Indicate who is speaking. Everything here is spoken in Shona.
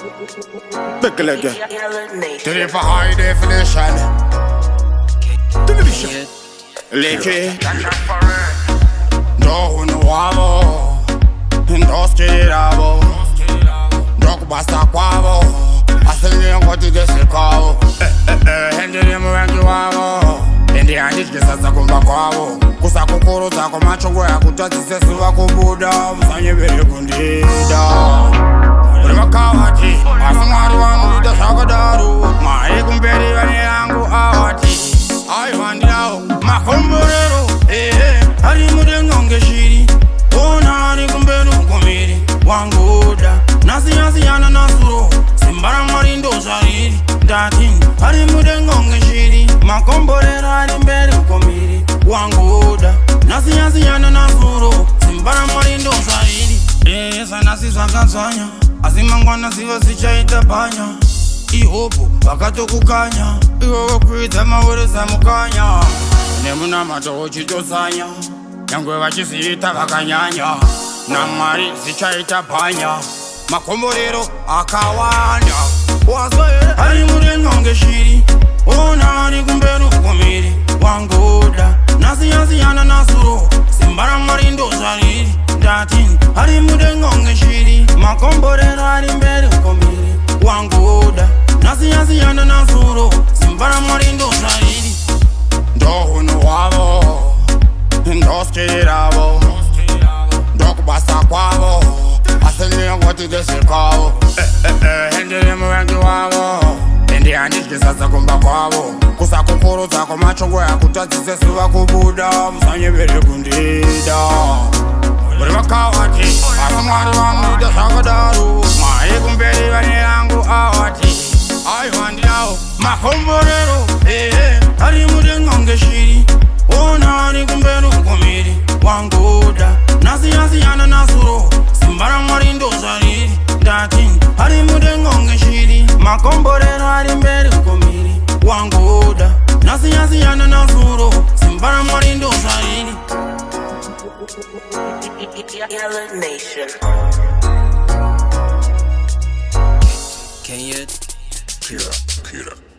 Speaker 1: Big leg. Did it for high definition. Television. Licky. No, no, amo. Dos kirabo. Dog basta quavo. Ascending what you get the call. Hending him around you amo. Ndi andikisa zakumva kwavo kusakukuruza kwamachongo yakutadzisesiva kubuda musanyevere kundida uri makavati asi mwari vamuita zvakadaro mai kumberi vane yangu avati aivandirawo makomborero ari mudenga ngeshiri ona ari kumberi ukomiri wanguda nasiyasiyana nasuro simba ramwari ndozvariri ndati ari mudenga ngeshiri makomborero ari mberi ukomiri wanguda nasiyasiyana nasuro simba ramwari ndozvariri sanasi zvakadzvanya asi mangwana ziva zichaita bhanya ihopo vakatokukanya ivovo kuidza maureza mukanya nemunamato uchitosanya nyangwe vachiziita vakanyanya namwari zichaita bhanya makomborero akawanda wazwa here ari mudenga ngeshiri ona ari kumberi ukomiri wanguda nasiyasiyana nasuro simba ramwari ndozvariri ndati ari mudenga ngeshiri makomborero ari mberi ukomiri wanguda nasiyasiyana nasuro simba ramwari ndozvariri ndohunu wavo ndoskiravo ndokubasa kwavo aseniyangotidesirkwavo hendiri muvengi wavo endi handidyisa zakumba kwavo kusakukurudza kwamachongo yakutadzisesiva kubuda musanyevere kundida uri makavati asi mwari vamuita zvakadaro mai kumberi vane yangu avati aivandirawo makomborero ari mudenga ngeshiri ona ari kumberi ukomiri wanguda nasiyasiyana nasuro simba ramwari ndozvariri ndati ari mudenga ngeshiri makomborero ari mberi ukomiri wanguda nasiyasiyana nasuro simba ramwari ndozvariri
Speaker 2: Nation.
Speaker 3: Can you?
Speaker 1: Kira.